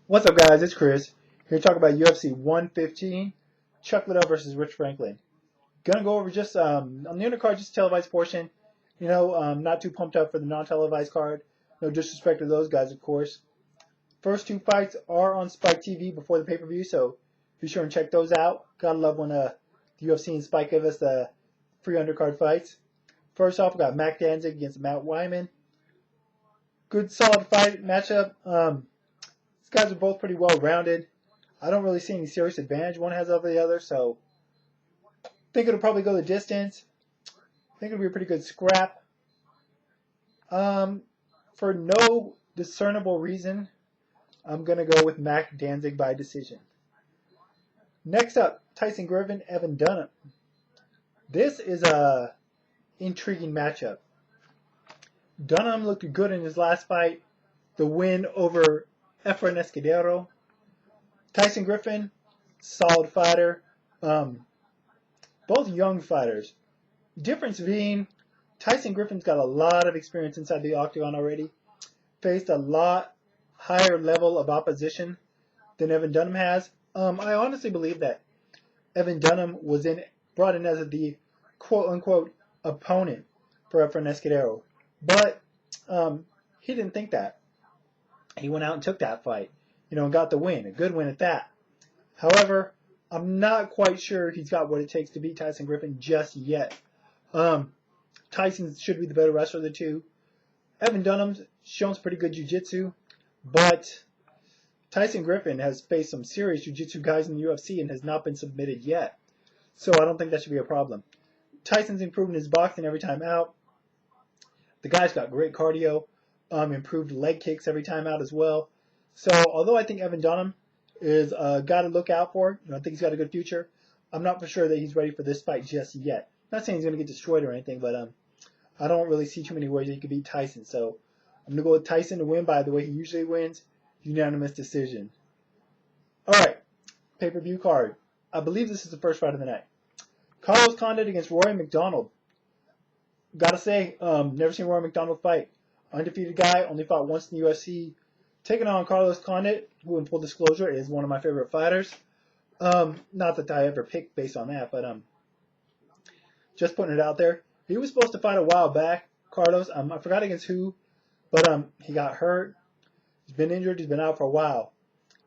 What's up, guys? It's Chris here to talk about UFC 115, Chuck Liddell versus Rich Franklin. Gonna go over just on the undercard, just televised portion. Not too pumped up for the non-televised card. No disrespect to those guys, of course. First two fights are on Spike TV before the pay-per-view, so be sure and check those out. Gotta love when the UFC and Spike give us the free undercard fights. First off, we got Mac Danzig against Matt Wyman. Good, solid fight matchup. These guys are both pretty well rounded. I don't really see any serious advantage one has over the other, so I think it'll probably go the distance. I think it'll be a pretty good scrap. For no discernible reason, I'm going to go with Mac Danzig by decision. Next up, Tyson Griffin, Evan Dunham. This is a intriguing matchup. Dunham looked good in his last fight. The win over Efrain Escudero. Tyson Griffin, solid fighter. Both young fighters. Difference being, Tyson Griffin's got a lot of experience inside the octagon already. Faced a lot higher level of opposition than Evan Dunham has. I honestly believe that Evan Dunham was brought in as the quote-unquote opponent for Efrain Escudero. But he didn't think that. He went out and took that fight, and got the win, a good win at that. However, I'm not quite sure he's got what it takes to beat Tyson Griffin just yet. Tyson should be the better wrestler of the two. Evan Dunham's shown some pretty good jiu-jitsu, but Tyson Griffin has faced some serious jiu-jitsu guys in the UFC and has not been submitted yet. So I don't think that should be a problem. Tyson's improving his boxing every time out. The guy's got great cardio. Improved leg kicks every time out as well. So although I think Evan Dunham is a guy to look out for, I think he's got a good future, I'm not for sure that he's ready for this fight just yet. Not saying he's going to get destroyed or anything, but I don't really see too many ways that he could beat Tyson. So I'm going to go with Tyson to win by the way he usually wins, unanimous decision. Alright, pay-per-view card. I believe this is the first fight of the night. Carlos Condit against Rory McDonald. Gotta say, never seen Rory McDonald fight. Undefeated guy, only fought once in the UFC. Taking on Carlos Condit, who in full disclosure is one of my favorite fighters. Not that I ever picked based on that, but just putting it out there. He was supposed to fight a while back, Carlos. I forgot against who, but he got hurt. He's been injured. He's been out for a while.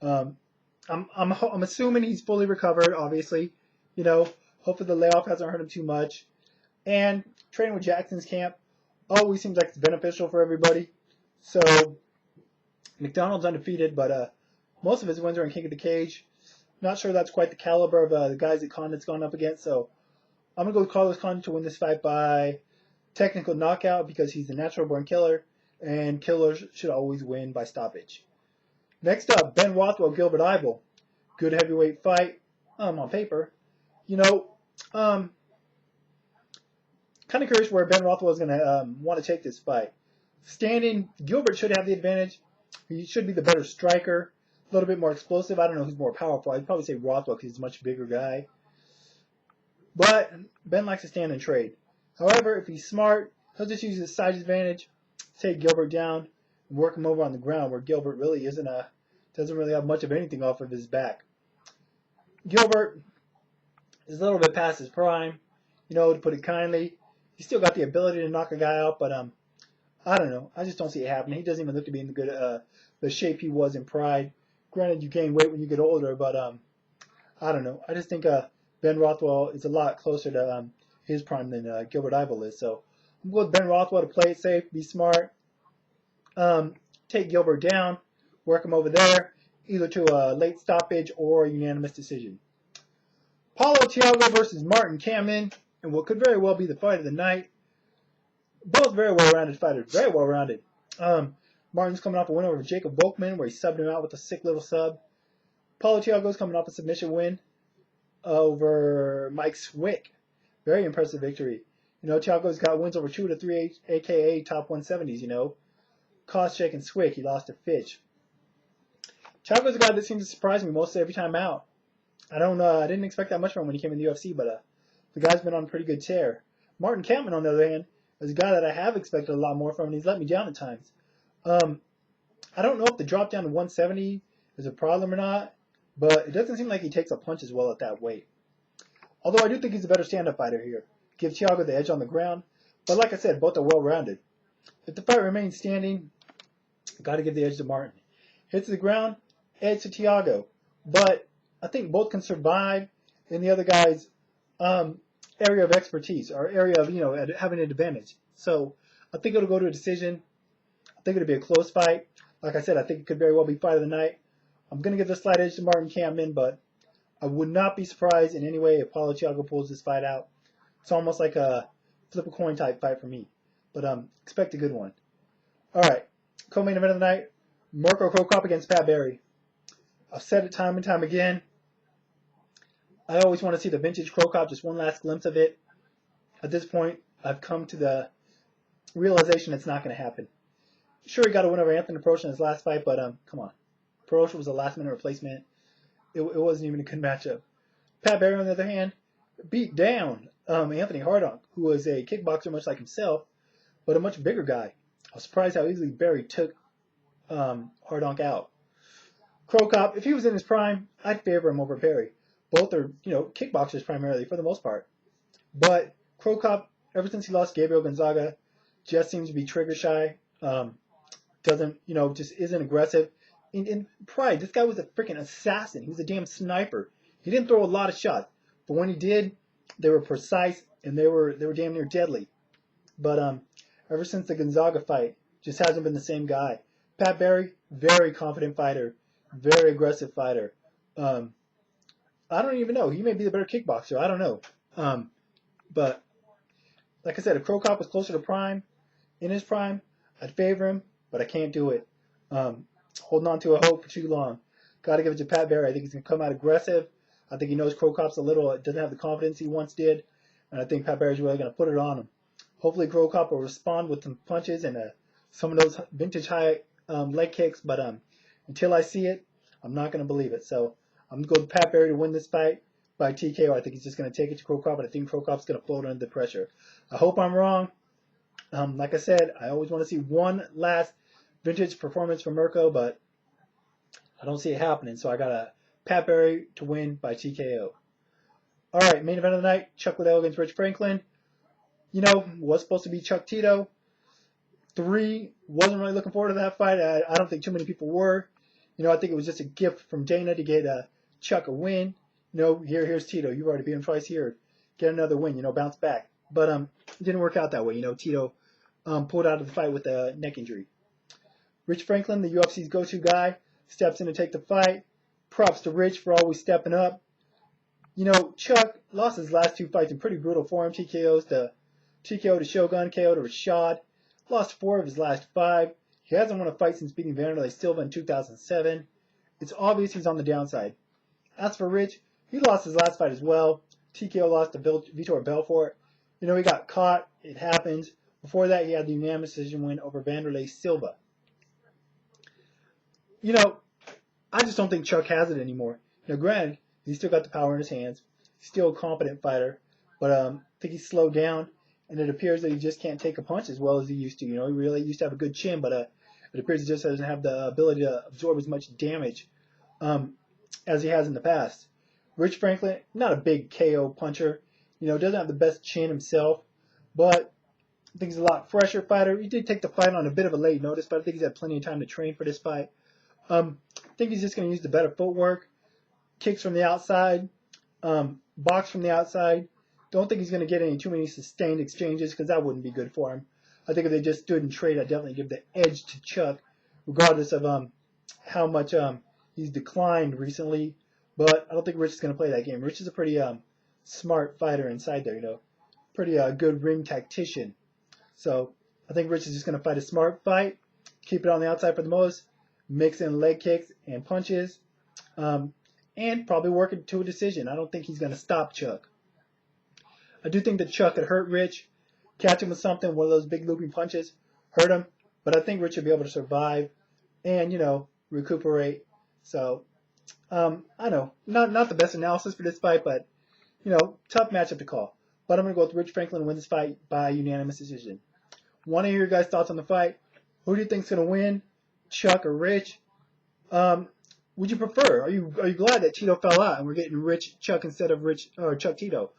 I'm assuming he's fully recovered. Obviously, hopefully the layoff hasn't hurt him too much. And training with Jackson's camp always seems like it's beneficial for everybody. So McDonald's undefeated, but most of his wins are in King of the Cage. Not sure that's quite the caliber of the guys that Condit's gone up against. So I'm going to go with Carlos Condit to win this fight by technical knockout because he's the natural-born killer, and killers should always win by stoppage. Next up, Ben Rothwell, Gilbert Yvel. Good heavyweight fight on paper. Kind of curious where Ben Rothwell is going to want to take this fight. Standing, Gilbert should have the advantage. He should be the better striker, a little bit more explosive. I don't know who's more powerful. I'd probably say Rothwell because he's a much bigger guy. But Ben likes to stand and trade. However, if he's smart, he'll just use his size advantage, take Gilbert down, and work him over on the ground where Gilbert really doesn't really have much of anything off of his back. Gilbert is a little bit past his prime, to put it kindly. He's still got the ability to knock a guy out, but I don't know. I just don't see it happening. He doesn't even look to be in the shape he was in Pride. Granted, you gain weight when you get older, but I don't know. I just think Ben Rothwell is a lot closer to his prime than Gilbert Yvel is. So I'm going with Ben Rothwell to play it safe, be smart, take Gilbert down, work him over there, either to a late stoppage or a unanimous decision. Paulo Thiago versus Martin Kampmann, and what could very well be the fight of the night. Both very well-rounded fighters, very well-rounded. Martin's coming off a win over Jacob Volkman, where he subbed him out with a sick little sub. Paulo Thiago's coming off a submission win over Mike Swick. Very impressive victory. Thiago's got wins over 2 of the 3 AKA top 170s, Koscheck and Swick. He lost to Fitch. Thiago's a guy that seems to surprise me mostly every time out. I didn't expect that much from him when he came in the UFC, but the guy's been on a pretty good tear. Martin Kampmann, on the other hand, is a guy that I have expected a lot more from, and he's let me down at times. I don't know if the drop down to 170 is a problem or not, but it doesn't seem like he takes a punch as well at that weight. Although I do think he's a better stand-up fighter here. Give Thiago the edge on the ground, but like I said, both are well-rounded. If the fight remains standing, got to give the edge to Martin. Hits the ground, edge to Thiago. But I think both can survive in the other guy's area of expertise or area of, having an advantage. So I think it'll go to a decision. I think it'll be a close fight. Like I said, I think it could very well be fight of the night. I'm going to give the slight edge to Martin Kampmann, but I would not be surprised in any way if Paulo Thiago pulls this fight out. It's almost like a flip a coin type fight for me. But expect a good one. All right, co-main event of the night, Mirko Cro Cop against Pat Barry. I've said it time and time again. I always want to see the vintage Cro Cop, just one last glimpse of it. At this point, I've come to the realization it's not going to happen. Sure, he got a win over Anthony Perosh in his last fight, but come on. Perosh was a last-minute replacement. It wasn't even a good matchup. Pat Barry, on the other hand, beat down Anthony Hardonk, who was a kickboxer much like himself, but a much bigger guy. I was surprised how easily Barry took Hardonk out. Cro Cop, if he was in his prime, I'd favor him over Barry. Both are, kickboxers primarily for the most part. But Cro Cop, ever since he lost Gabriel Gonzaga, just seems to be trigger shy. Doesn't, just isn't aggressive. In pride, this guy was a freaking assassin. He was a damn sniper. He didn't throw a lot of shots, but when he did, they were precise and they were damn near deadly. But ever since the Gonzaga fight, just hasn't been the same guy. Pat Barry, very confident fighter, very aggressive fighter. I don't even know. He may be the better kickboxer. I don't know. But like I said, if Cro Cop was closer to prime, in his prime, I'd favor him, but I can't do it. Holding on to a hope for too long. Got to give it to Pat Barry. I think he's going to come out aggressive. I think he knows Cro Cop's doesn't have the confidence he once did, and I think Pat Barry's really going to put it on him. Hopefully Cro Cop will respond with some punches and some of those vintage high leg kicks, but until I see it, I'm not going to believe it. So I'm going to go with Pat Barry to win this fight by TKO. I think he's just going to take it to Cro Cop, but I think Cro Cop's going to fold under the pressure. I hope I'm wrong. Like I said, I always want to see one last vintage performance from Mirko, but I don't see it happening. So I got a Pat Barry to win by TKO. All right, main event of the night, Chuck Liddell against Rich Franklin. Was supposed to be Chuck Tito. 3, wasn't really looking forward to that fight. I don't think too many people were. I think it was just a gift from Dana to get Chuck a win. Here's Tito. You've already beat him twice here. Get another win, bounce back. But it didn't work out that way. Tito pulled out of the fight with a neck injury. Rich Franklin, the UFC's go-to guy, steps in to take the fight. Props to Rich for always stepping up. Chuck lost his last 2 fights in pretty brutal form. TKO to Shogun, KO to Rashad. Lost 4 of his last 5. He hasn't won a fight since beating Vanderlei Silva in 2007. It's obvious he's on the downside. As for Rich, he lost his last fight as well. TKO lost to Vitor Belfort. He got caught. It happens. Before that, he had the unanimous decision win over Vanderlei Silva. I just don't think Chuck has it anymore. Granted, he's still got the power in his hands. He's still a competent fighter. But I think he's slowed down. And it appears that he just can't take a punch as well as he used to. He really used to have a good chin, but it appears he just doesn't have the ability to absorb as much damage as he has in the past. Rich Franklin, not a big KO puncher. Doesn't have the best chin himself, but I think he's a lot fresher fighter. He did take the fight on a bit of a late notice, but I think he's had plenty of time to train for this fight. I think he's just going to use the better footwork, kicks from the outside, box from the outside. Don't think he's going to get too many sustained exchanges because that wouldn't be good for him. I think if they just stood and trade, I'd definitely give the edge to Chuck, regardless of how much he's declined recently. But I don't think Rich is going to play that game. Rich is a pretty smart fighter inside there, pretty good ring tactician. So I think Rich is just going to fight a smart fight, keep it on the outside for the most, mix in leg kicks and punches, and probably work it to a decision. I don't think he's going to stop Chuck. I do think that Chuck could hurt Rich, catch him with something, one of those big looping punches, hurt him. But I think Rich will be able to survive and, recuperate. So, I know, not the best analysis for this fight, but, tough matchup to call. But I'm going to go with Rich Franklin and win this fight by unanimous decision. Want to hear your guys' thoughts on the fight? Who do you think is going to win, Chuck or Rich? would you prefer? Are you glad that Tito fell out and we're getting Rich Chuck instead of Chuck Tito?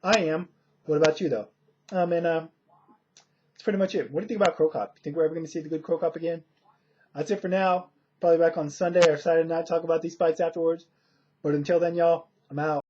I am. What about you though? And that's pretty much it. What do you think about Crow Cop? You think we're ever going to see the good Crow Cop again? That's it for now. Probably back on Sunday or Saturday night talk about these fights afterwards. But until then, y'all, I'm out.